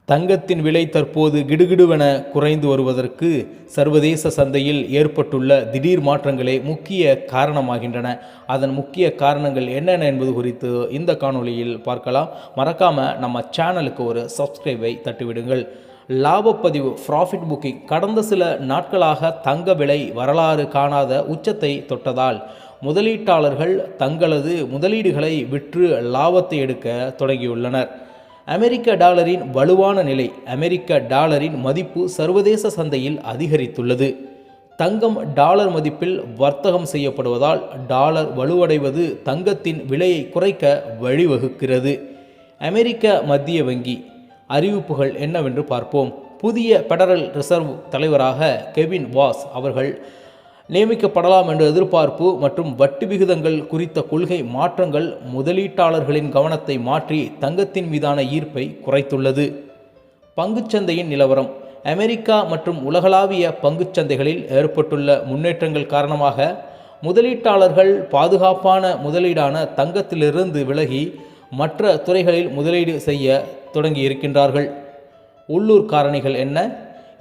தங்கத்தின் விலை தற்போது கிடுகிடுவென குறைந்து வருவதற்கு சர்வதேச சந்தையில் ஏற்பட்டுள்ள திடீர் மாற்றங்களே முக்கிய காரணமாகின்றன. அதன் முக்கிய காரணங்கள் என்னென்ன என்பது குறித்து இந்த காணொளியில் பார்க்கலாம். மறக்காம நம்ம சேனலுக்கு ஒரு சப்ஸ்கிரைபை தட்டிவிடுங்கள். லாபப்பதிவு ப்ராஃபிட் புக்கிங் கடந்த சில நாட்களாக தங்க விலை வரலாறு காணாத உச்சத்தை தொட்டதால் முதலீட்டாளர்கள் தங்களது முதலீடுகளை விற்று லாபத்தை எடுக்க தொடங்கியுள்ளனர். அமெரிக்க டாலரின் வலுவான நிலை. அமெரிக்க டாலரின் மதிப்பு சர்வதேச சந்தையில் அதிகரித்துள்ளது. தங்கம் டாலர் மதிப்பில் வர்த்தகம் செய்யப்படுவதால் டாலர் வலுவடைவது தங்கத்தின் விலையை குறைக்க வழிவகுக்கிறது. அமெரிக்க மத்திய வங்கி அறிவிப்புகள் என்னவென்று பார்ப்போம். புதிய பெடரல் ரிசர்வ் தலைவராக கெவின் வாஸ் அவர்கள் நியமிக்கப்படலாம் என்ற எதிர்பார்ப்பு மற்றும் வட்டி விகிதங்கள் குறித்த கொள்கை மாற்றங்கள் முதலீட்டாளர்களின் கவனத்தை மாற்றி தங்கத்தின் மீதான ஈர்ப்பை குறைத்துள்ளது. பங்குச்சந்தையின் நிலவரம். அமெரிக்கா மற்றும் உலகளாவிய பங்குச்சந்தைகளில் ஏற்பட்டுள்ள முன்னேற்றங்கள் காரணமாக முதலீட்டாளர்கள் பாதுகாப்பான முதலீடான தங்கத்திலிருந்து விலகி மற்ற துறைகளில் முதலீடு செய்ய தொடங்கியிருக்கின்றார்கள். உள்ளூர் காரணிகள் என்ன?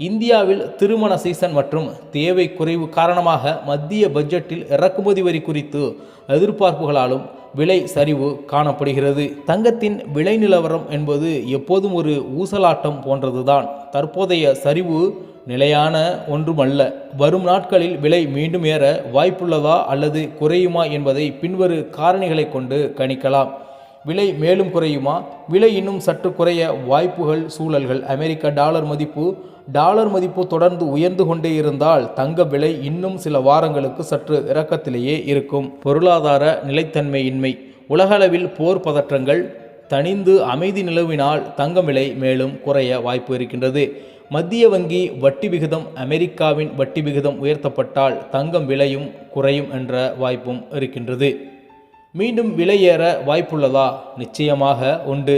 இந்தியாவில் திருமண சீசன் மற்றும் தேவை குறைவு காரணமாக மத்திய பட்ஜெட்டில் இறக்குமதி வரி குறித்து எதிர்பார்ப்புகளாலும் விலை சரிவு காணப்படுகிறது. தங்கத்தின் விலை நிலவரம் என்பது எப்போதும் ஒரு ஊசலாட்டம் போன்றதுதான். தற்போதைய சரிவு நிலையான ஒன்றுமல்ல. வரும் நாட்களில் விலை மீண்டும் ஏற வாய்ப்புள்ளதா அல்லது குறையுமா என்பதை பின்வரும் காரணிகளை கொண்டு கணிக்கலாம். விலை மேலும் குறையுமா? விலை இன்னும் சற்று குறைய வாய்ப்புகள். சூழல்கள். அமெரிக்க டாலர் மதிப்பு தொடர்ந்து உயர்ந்து கொண்டே இருந்தால் தங்க விலை இன்னும் சில வாரங்களுக்கு சற்று இறக்கத்திலேயே இருக்கும். பொருளாதார நிலைத்தன்மையின்மை. உலகளவில் போர் பதற்றங்கள் தணிந்து அமைதி நிலவினால் தங்க விலை மேலும் குறைய வாய்ப்பு இருக்கின்றது. மத்திய வங்கி வட்டி விகிதம். அமெரிக்காவின் வட்டி விகிதம் உயர்த்தப்பட்டால் தங்கம் விலையும் குறையும் என்ற வாய்ப்பும் இருக்கின்றது. மீண்டும் விலை ஏற வாய்ப்புள்ளதா? நிச்சயமாக உண்டு.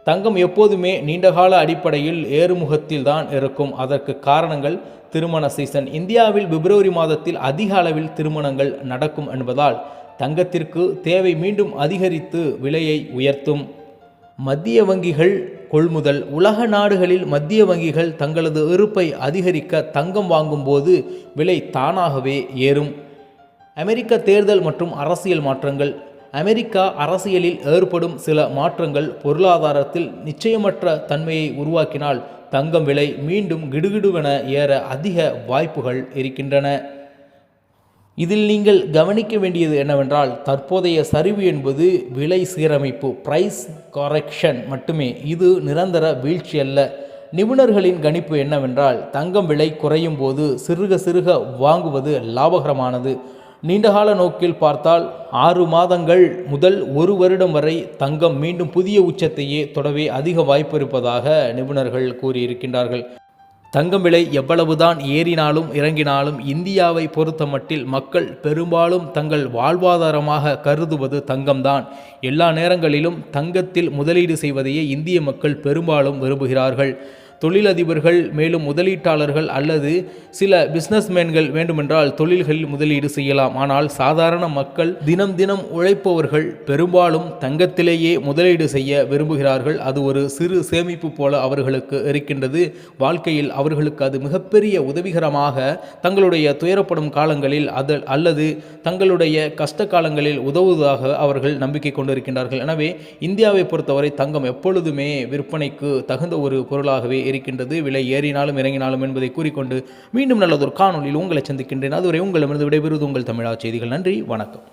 தங்கம் எப்போதுமே நீண்டகால அடிப்படையில் ஏறுமுகத்தில் தான் இருக்கும். அதற்கு காரணங்கள் திருமண சீசன். இந்தியாவில் பிப்ரவரி மாதத்தில் அதிக அளவில் திருமணங்கள் நடக்கும் என்பதால் தங்கத்திற்கு தேவை மீண்டும் அதிகரித்து விலையை உயர்த்தும். மத்திய வங்கிகள் கொள்முதல். உலக நாடுகளில் மத்திய வங்கிகள் தங்களது இருப்பை அதிகரிக்க தங்கம் வாங்கும்போது விலை தானாகவே ஏறும். அமெரிக்க தேர்தல் மற்றும் அரசியல் மாற்றங்கள். அமெரிக்கா அரசியலில் ஏற்படும் சில மாற்றங்கள் பொருளாதாரத்தில் நிச்சயமற்ற தன்மையை உருவாக்கினால் தங்கம் விலை மீண்டும் கிடுகிடுவென ஏற அதிக வாய்ப்புகள் இருக்கின்றன. இதில் நீங்கள் கவனிக்க வேண்டியது என்னவென்றால் தற்போதைய சரிவு என்பது விலை சீரமைப்பு, பிரைஸ் கரெக்ஷன் மட்டுமே. இது நிரந்தர வீழ்ச்சி அல்ல. நிபுணர்களின் கணிப்பு என்னவென்றால் தங்கம் விலை குறையும் போது சிறுக வாங்குவது லாபகரமானது. நீண்டகால நோக்கில் பார்த்தால் 6 மாதங்கள் முதல் 1 வருடம் வரை தங்கம் மீண்டும் புதிய உச்சத்தையே தொடவே அதிக வாய்ப்பு இருப்பதாக நிபுணர்கள் கூறியிருக்கின்றார்கள். தங்கம் விலை எவ்வளவுதான் ஏறினாலும் இறங்கினாலும் இந்தியாவை பொறுத்தமட்டில் மக்கள் பெரும்பாலும் தங்கள் வாழ்வாதாரமாக கருதுவது தங்கம்தான். எல்லா நேரங்களிலும் தங்கத்தில் முதலீடு செய்வதையே இந்திய மக்கள் பெரும்பாலும் விரும்புகிறார்கள். தொழிலதிபர்கள் மேலும் முதலீட்டாளர்கள் அல்லது சில பிஸ்னஸ்மேன்கள் வேண்டுமென்றால் தொழில்களில் முதலீடு செய்யலாம். ஆனால் சாதாரண மக்கள் தினம் உழைப்பவர்கள் பெரும்பாலும் தங்கத்திலேயே முதலீடு செய்ய விரும்புகிறார்கள். அது ஒரு சிறு சேமிப்பு போல அவர்களுக்கு இருக்கின்றது. வாழ்க்கையில் அவர்களுக்கு அது மிகப்பெரிய உதவிகரமாக தங்களுடைய துயரப்படும் காலங்களில் அல்லது தங்களுடைய கஷ்ட காலங்களில் உதவுவதாக அவர்கள் நம்பிக்கை கொண்டிருக்கின்றார்கள். எனவே இந்தியாவை பொறுத்தவரை தங்கம் எப்பொழுதுமே விற்பனைக்கு தகுந்த ஒரு பொருளாகவே இருக்கின்றது. விலை ஏறினாலும் இறங்கினாலும் என்பதை கூறிக்கொண்டு மீண்டும் நல்லதொரு காணொலியில் உங்களை சந்திக்கின்றேன். அதுவரை உங்களிடமிருந்து விடைபெறுவது உங்கள் தமிழா செய்திகள். நன்றி, வணக்கம்.